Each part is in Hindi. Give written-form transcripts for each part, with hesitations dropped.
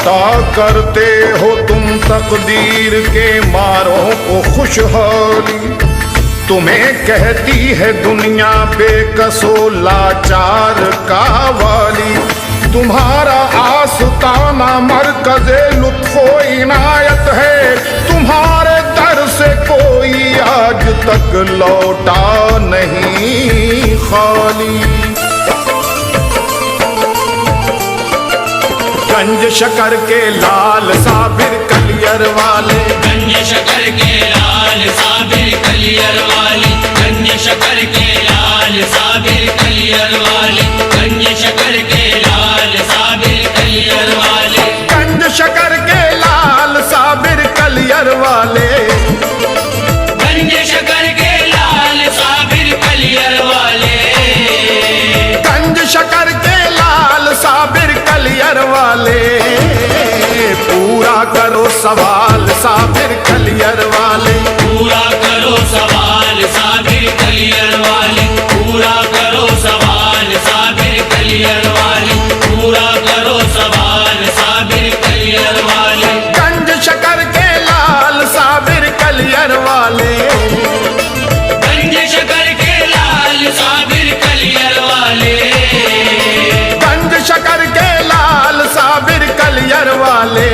अता करते हो तुम तकदीर के मारों को खुशहाली। तुम्हें कहती है दुनिया बेकसो लाचार का वाली। तुम्हारा आस्ताना मरकज़े लुत्फ़ो इनायत है। तुम्हारे दर से कोई आज तक लौटा नहीं खाली। गंज शकर के लाल साबिर कलियर वाले, गंज शकर के लाल साबिर कलियर वाले, गंज शकर के लाल साबिर कलियर वाले, गंज शकर के लाल साबिर कलियर वाले, गंज शकर के लाल साबिर कलियर वाले, गंज शकर के लाल साबिर कलियर वाले, गंज शकर के लाल साबिर कलियर वाले। पूरा करो सवाल साबिर कलियर वाले, पूरा करो सवाल साबिर कलियर वाले, पूरा करो सवाल साबिर कलियर वाले, पूरा करो सवाल साबिर कलियर वाले, गंज शकर के लाल साबिर कलियर वाले, गंज शकर के लाल साबिर कलियर वाले, गंज शकर के लाल साबिर कलियर वाले।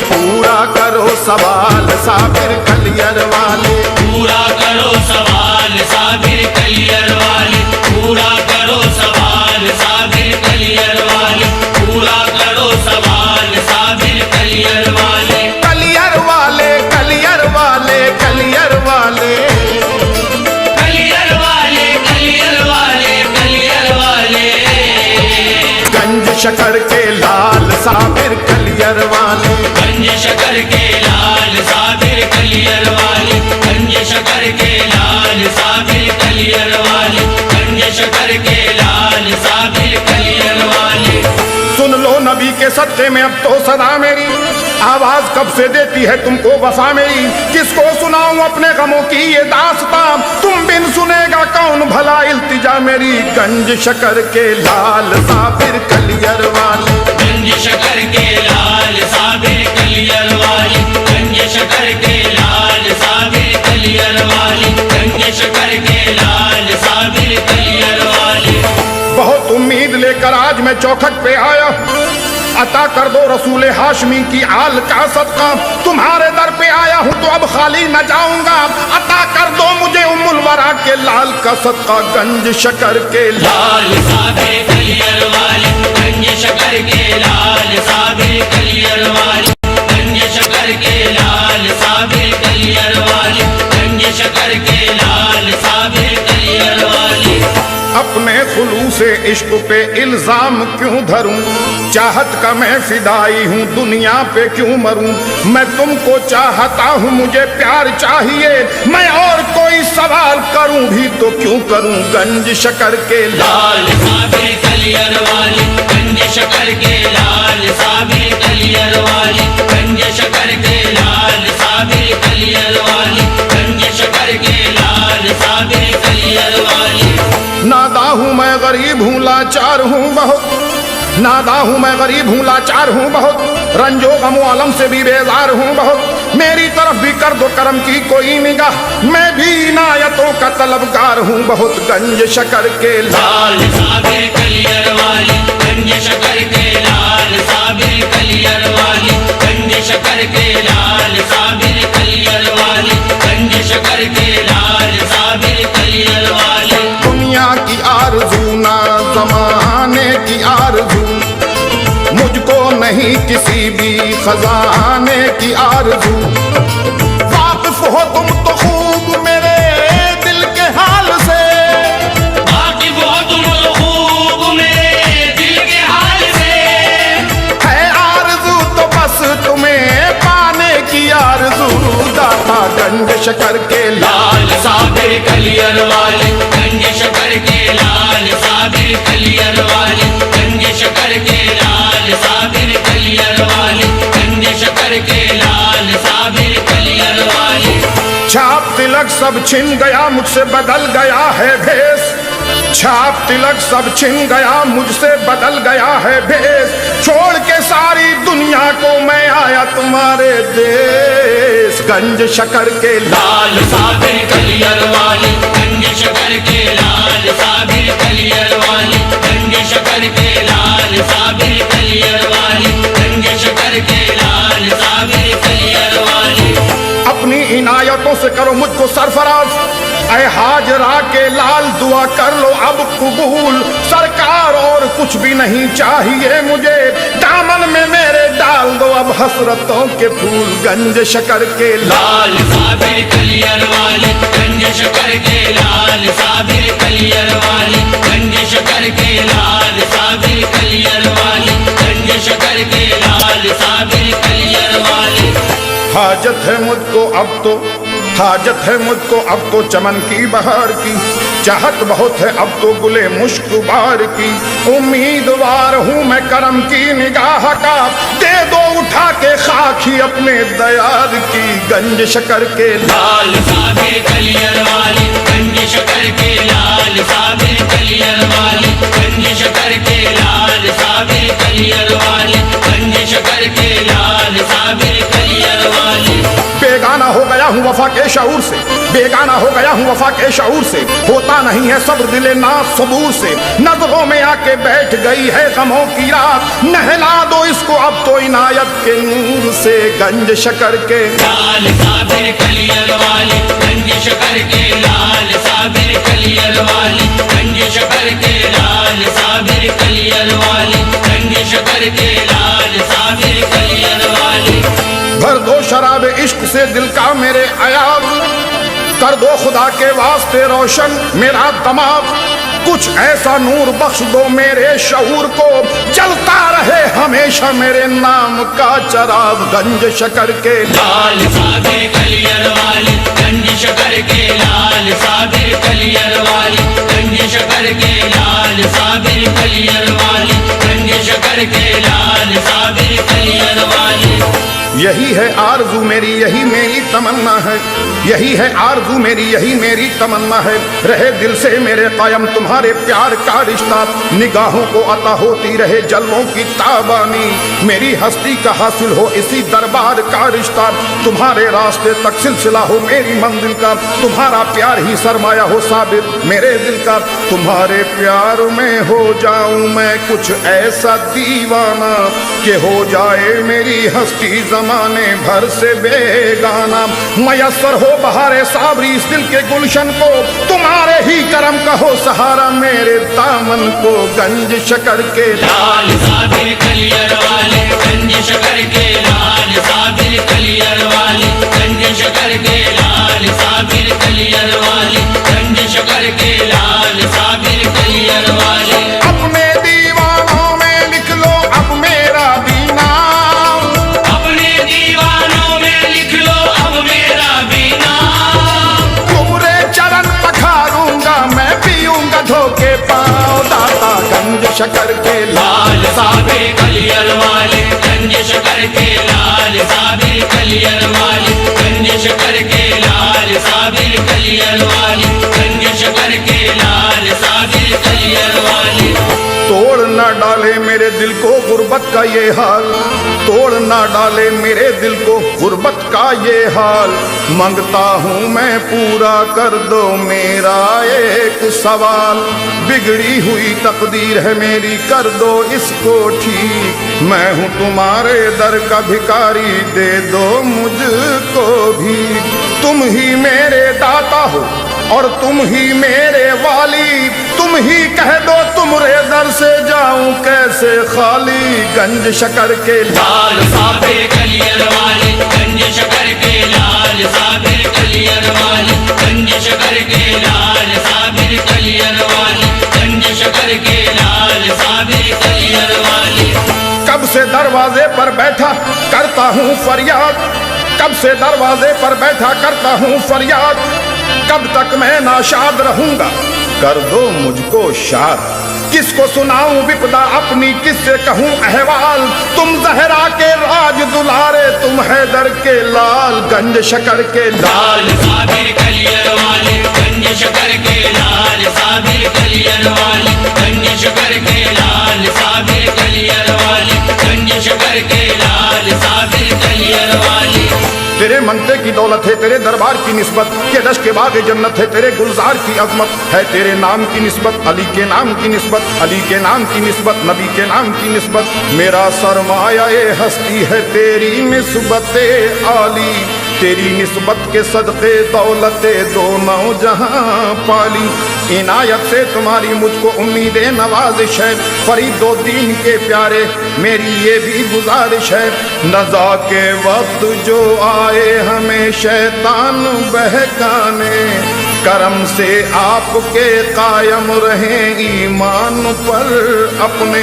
पूरा करो सवाल साबिर कलियर वाले, पूरा करो सवाल साबिर कलियर वाले, पूरा करो सवाल साबिर कलियर वाले, पूरा करो सवाल साबिर कलियर वाले, कलियर वाले, कलियर वाले, कलियर वाले, कलियर वाले, कलियर वाले, कलियर वाले, गंज शकर के लाल साबिर कलियर वाले, गंज शकर के लाल साबिर कलियर वाले, गंज शकर के लाल साबिर कलियर वाले, गंज शकर के लाल साबिर कलियर वाले। सुन लो नबी के सत्ते में अब तो सदा मेरी आवाज कब से देती है तुमको वफा मेरी। किसको सुनाऊं अपने गमों की ये दास्तां, तुम बिन सुनेगा कौन भला इल्तिजा मेरी। गंज शकर के लाल साबिर कलियर वाले, गंज शकर के लाल साबिर कलियर वाले, गंज शकर के लाल साबिर कलियर वाले, गंज शकर के लाल साबिर कलियर वाले। बहुत उम्मीद लेकर आज मैं चौखट पे आया हूँ। अता कर दो रसूल हाशमी की आल का सदका। तुम्हारे दर पे आया हूँ तो अब खाली न जाऊंगा। अता कर दो मुझे उम्मुल वरा के लाल का सदका। गंज शकर के लाल साबिर कलियर वाले, गंज शकर के लाल साबिर कलियर वाले, गंज शकर के लाल साबिर कलियर वाले, गंज शकर के लाल साबिर कलियर वाले। अपने खुलूस इश्क पे इल्जाम क्यों धरूं, चाहत का मैं फिदाई हूँ दुनिया पे क्यों मरूं। मैं तुमको चाहता हूँ मुझे प्यार चाहिए, मैं और कोई सवाल करूं भी तो क्यों करूं। गंज शकर के लाल साबिर कलियर वाले, गंज शकर के लाल साबिर कलियर वाले, गंज शकर के लाल साबिर कलियर वाले, गंज शकर के लाल साबिर कलियर वाले। नादा हूँ मैं गरीब हूँ लाचार हूँ बहुत, नादा हूँ मैं गरीब हूँ लाचार हूँ बहुत, रंजो गमो अलम से भी बेजार हूँ बहुत। मेरी तरफ भी कर दो करम की कोई निगाह, मैं भी इनायतों का तलबगार हूँ बहुत। गंज शकर के लाल साबिर कलियर वाले, गंज शकर के लाल साबिर कलियर वाले, गंज शकर के लाल साबिर कलियर वाले, गंज शकर के लाल साबिर कलियर वाले। दुनिया की आरज़ू ना ज़माने की आरज़ू, मुझको नहीं किसी भी खजाने की आरज़ू। वाकिफ हो तुम तो खूब मेरे दिल के हाल से, वाकिफ हो तुम तो खूब मेरे दिल के हाल से, है आरज़ू तो बस तुम्हें पाने की आरज़ू। दाता गंज शकर के लाल साबिर कलियर वाले, गंज शकर के लाल साबिर कलियर वाले, गंज शकर के लाल साबिर कलियर वाले, गंज शकर के लाल साबिर कलियर वाले। छाप तिलक सब छिन गया मुझसे बदल गया है भेष, छाप तिलक सब छिन गया, मुझसे बदल गया है भेष। छोड़ के सारी दुनिया को मैं आया तुम्हारे देश। गंज शकर के लाल साबिर कलियर वाली, गंज शकर के लाल साबिर कलियर वाली, गंज शकर के लाल साबिर कलियर वाली, गंज शकर के लाल साबिर कलियर वाली। अपनी इनायतों से करो मुझको सरफराज, ऐ हाजरा के लाल दुआ कर लो अब कबूल। सरकार और कुछ भी नहीं चाहिए मुझे, दामन में मेरे डाल दो अब हसरतों के फूल। गंज शकर के लाल साबिर कलियर वाली, गंज शकर के लाल साबिर कलियर वाली, गंज शकर के लाल साबिर कलियर वाली, गंज शकर के लाल साबिर कलियर वाली। हाजत है मुझको अब तो, हाजत है मुझको अब तो चमन की बहार की। चाहत बहुत है अब तो गुले मुश्कबार की। उम्मीदवार हूँ मैं करम की निगाह का, दे दो उठा के खाक ही अपने दयार की। गंज शकर के लाल साबिर कलियर वाली, गंज शकर के लाल साबिर कलियर वाली, गंज शकर के लाल साबिर कलियर वाली, गंज शकर के लाल साबिर कलियर वाली। बेगाना हो गया हूँ वफा के शऊर से, बेगाना हो गया हूँ वफा के शऊर से। होता नहीं है सब्र दिले ना सबूर से। नजरों में आके बैठ गई है गमों की रात, नहला दो इसको अब तो इनायत के नूर से। गंज शकर के लाल साबिर कलियर वाली, गंज शकर के लाल साबिर कलियर वाली, गंज शकर के लाल साबिर कलियर वाली, गंज शकर के लाल साबिर कलियर वाली। भर दो शराब इश्क से दिल का मेरे अयाब, कर दो खुदा के वास्ते रोशन मेरा दिमाग। कुछ ऐसा नूर बख्श दो मेरे शऊर को, जलता रहे हमेशा मेरे नाम का चराग। गंज शकर के लाल साबिर कलियर वाली, गंज शकर के लाल साबिर कलियर वाली, गंज शकर के लाल साबिर कलियर वाली, गंज शकर के लाल साबिर कलियर वाली। यही है आरज़ू मेरी, यही मेरी तमन्ना है, यही है आरज़ू मेरी, यही मेरी तमन्ना है। रहे दिल से मेरे कायम तुम्हारे प्यार का रिश्ता, निगाहों को अता होती रहे जलवों की ताबानी। मेरी हस्ती का हासिल हो इसी दरबार का रिश्ता, तुम्हारे रास्ते तक सिलसिला हो मेरी मंजिल का। तुम्हारा प्यार ही सरमाया हो साबिर मेरे दिल का, तुम्हारे प्यार में हो जाऊं मैं कुछ ऐसा दीवाना कि हो जाए मेरी हस्ती जमाने भर से बेगाना। मयसर हो बहारे साबरी इस दिल के गुलशन को, तुम्हारे ही करम का हो सहारा मेरे दामन को। गंज शकर के लाल साबिर कलियर वाले, गंज शकर के लाल साबिर कलियर वाले, गंज शकर के लाल साबिर कलियर वाले, गंज शकर के लाल साबिर कलियर वाले। अपने दीवानों में लिख लो अब मेरा भी नाम, अपने दीवानों में लिख लो अब मेरा भी नाम। तुम्हारे चरण पखारूंगा मैं, पीऊंगा धोके पाँव दाता। गंज शकर के लाल साबिर कलियर वाले, गंज शकर के लाल साबिर कलियर वाले, गंज शकर के लाल साबिर कलियर वाले, गंज शकर के लाल साबिर कलियर वाले। तोड़ न डाले मेरे दिल को गुर्बत का ये हाल, तोड़ न डाले मेरे दिल को गुर्बत का ये हाल। मांगता हूँ मैं पूरा कर दो मेरा एक सवाल, बिगड़ी हुई तकदीर है मेरी कर दो इसको ठीक। मैं हूँ तुम्हारे दर का भिखारी दे दो मुझको भी। तुम ही मेरे दाता हो और तुम ही मेरे वाली, तुम ही कह दो तुमरे दर से जाऊं कैसे खाली। गंज शकर के लाल साबिर कलियर वाले, गंज शकर के लाल साबिर कलियर वाले, गंज शकर के लाल साबिर कलियर वाले, गंज शकर के लाल साबिर कलियर वाले। कब से दरवाजे पर बैठा करता हूँ फरियाद, कब से दरवाजे पर बैठा करता हूँ फरियाद। कब तक मैं नाशाद रहूंगा कर दो मुझको शाद। किसको सुनाऊं विपदा अपनी, किससे कहूं अहवाल। तुम जहरा के राज दुलारे, तुम हैदर के लाल। गंज शकर के लाल साबिर कलियर वाले, गंज शकर के लाल साबिर कलियर वाली, गंज शकर के लाल साबिर कलियर वाली, गंज शकर के लाल साबिर कलियर वाली। तेरे मनते की दौलत है तेरे दरबार की निस्बत, के दश के बाग जन्नत है तेरे गुलजार की अजमत है, तेरे नाम की निस्बत अली के नाम की निस्बत, अली के नाम की निस्बत नबी के नाम की निस्बत। मेरा सरमाया ये हस्ती है तेरी निस्बत आली, तेरी निस्बत के सदक़े दौलते दोनों जहां पाली। इनायत से तुम्हारी मुझको उम्मीद नवाजिश है, फरीदो दीन के प्यारे मेरी ये भी गुजारिश है। नज़ा के वक्त जो आए हमें शैतान बहकाने, करम से आपके कायम रहें ईमान पर अपने,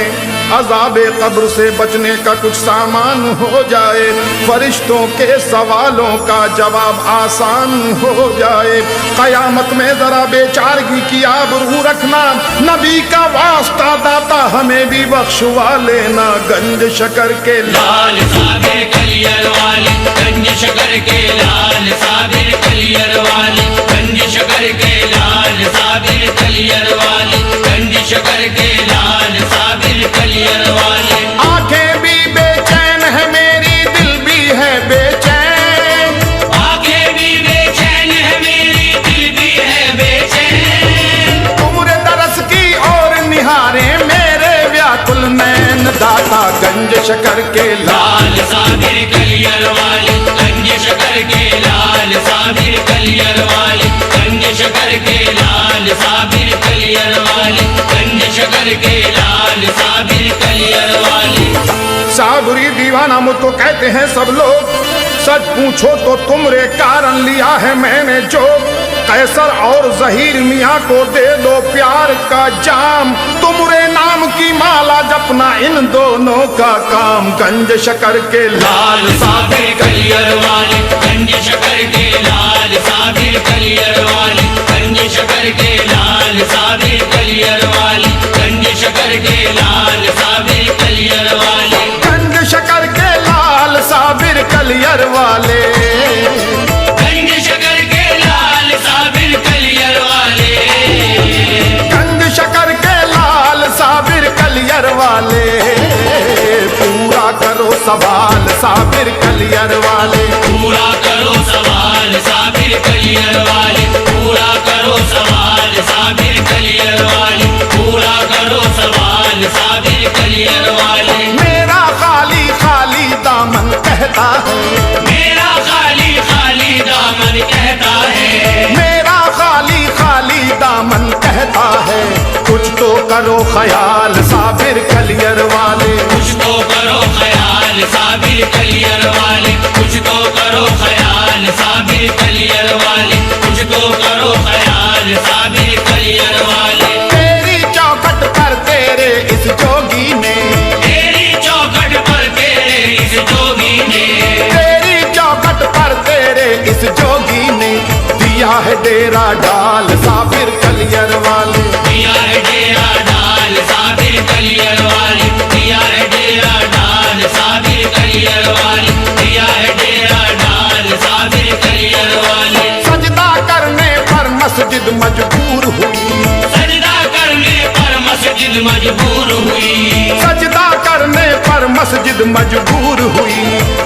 अज़ाबे कब्र से बचने का कुछ सामान हो जाए, फरिश्तों के सवालों का जवाब आसान हो जाए। कयामत में जरा बेचारगी की आबरू रखना, नबी का वास्ता दाता हमें भी बख्शवा लेना। गंज शकर के लाल साबिर कलियर वाली, गंज शकर के लाल साबिर कलियर वाली, गंज शकर के लाल साबिर कलियर वाली, गंज शकर के लाल साबिर कलियर वाली। आंखें भी बेचैन है मेरी दिल भी है बेचैन, आंखें भी बेचैन है मेरी दिल भी है बेचैन, उम्र दरस की और निहारे मेरे व्याकुल नैन। दाता गंज शकर के लाल साबिर कलियर वाली, गंज शकर के लाल साबिर कलियर वाली, गंज शकर के लाल साबिर कलियर वाली, गंज शकर के लाल साबिर कलियर वाली। साबरी दीवाना मुझको कहते हैं सब लोग, सच पूछो तो तुमरे कारण लिया है मैंने जो। कैसर और जहीर मियाँ को दे दो प्यार का जाम, तुमरे नाम की माला जपना इन दोनों का काम। गंज शकर के लाल साबिर कलियर वाली, गंज शकर के लाल साबिर कलियर वाली, गंज शकर के लाल साबिर कलियर वाली, गंज शकर के लाल साबिर कलियर वाली, गंज शकर के लाल साबिर कलियर वाले, गंज शकर के लाल साबिर कलियर वाले, गंज शकर के लाल साबिर कलियर वाले। पूरा करो सवाल साबिर कलियर वाले, पूरा करो सवाल साबिर कलियर वाले, पूरा करो सवाल साबिर कलियर वाले, पूरा करो सवाल साबिर कलियर वाले। मेरा खाली खाली दामन कहता है, मेरा खाली खाली दामन कहता है, मेरा खाली खाली दामन कहता है। कुछ तो करो ख्याल साबिर कलियर वाले, कुछ तो करो ख्याल साबिर कलियर वाले, कुछ तो करो ख्याल साबिर कलियर वाले, कुछ तो करो ख्याल साबिर कलियर वाले। तेरी चौखट पर तेरे इस जोगी ने, तेरी चौखट पर तेरे इस जोगी ने, तेरी चौखट पर तेरे इस जोगी ने दिया है डेरा डाल साबिर कलियर वाले, दिया है डेरा डाल साबिर कलियर वाले, दिया है डेरा डाल साबिर कलियर वाले, दिया है डेरा डाल साबिर कलियर वाले। सजदा करने पर मस्जिद मजबूर हुई, सजदा करने पर मस्जिद मजबूर हुई, सजदा करने पर मस्जिद मजबूर हुई।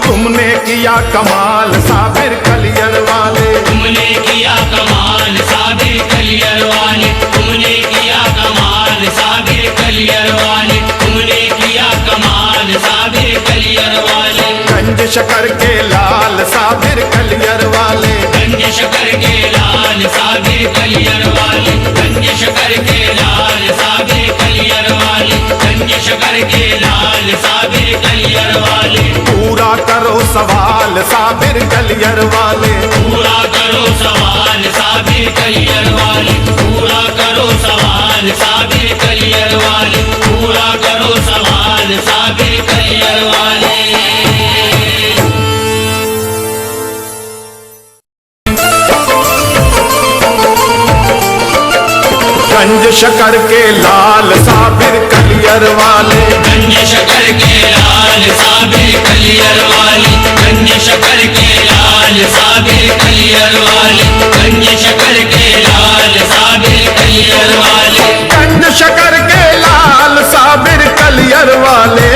तुमने किया कमाल साबिर कलियर वाले, तुमने किया कमाल साबिर कलियर वाले, तुमने किया कमाल साबिर कलियर वाले, तुमने किया कमाल साबिर कलियर वाले। गंज शकर के लाल साबिर कलियर वाले, गंज शकर के लाल साबिर कलियर वाले, गंज शकर के लाल साबिर कलियर वाले, गंज शकर के लाल साबिर कलियर वाले। पूरा करो सवाल साबिर कलियर वाले, पूरा करो सवाल साबिर कलियर वाले, पूरा करो सवाल साबिर कलियर वाले, पूरा करो सवाल साबिर कलियर वाले। गंज शकर के लाल साबिर कलियर वाले, गंज शकर के लाल साबिर कलियर वाली, गंज शकर के लाल साबिर कलियर वाली, गंज शकर के लाल शकर के लाल साबिर कलियर वाले,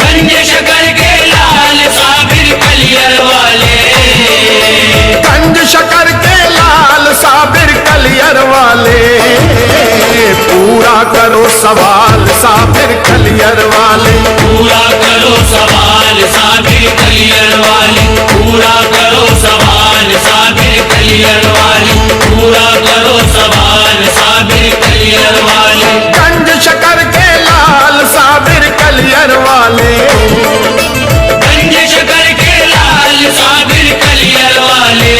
गंज शकर के लाल साबिर कलियर वाले, गंज शकर के लाल साबिर कलियर वाले, पूरा करो सवाल साबिर कलियर वाले, पूरा करो सवाल साबिर कलियर वाले, पूरा करो सवाल साबिर कलियर वाले, पूरा करो सवाल साबिर कलियर वाले। गंज शकर के लाल साबिर कलियर वाले, गंज शकर के लाल साबिर कलियर वाले,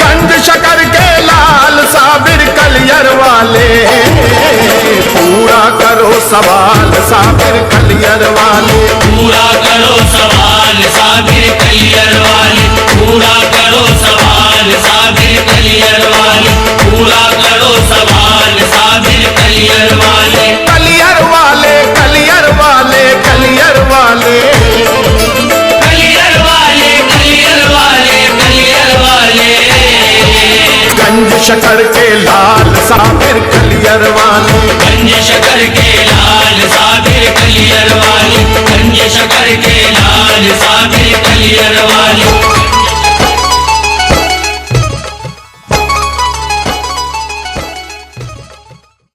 गंज शकर के लाल साबिर कलियर वाले, पूरा करो सवाल साबिर कलियर वाले, पूरा करो सवाल साबिर कलियर वाले, पूरा करो सवाल साबिर कलियर वाले, पूरा करो सवाल साबिर कलियर वाले। कलियर वाले कलियर वाले कलियर वाले, कलियर वाले कलियर वाले कलियर वाले, गंज शकर के लाल साबिर कलियर वाले, गंज शकर के लाल साबिर कलियर वाले, गंज शकर के लाल साबिर कलियर वाले।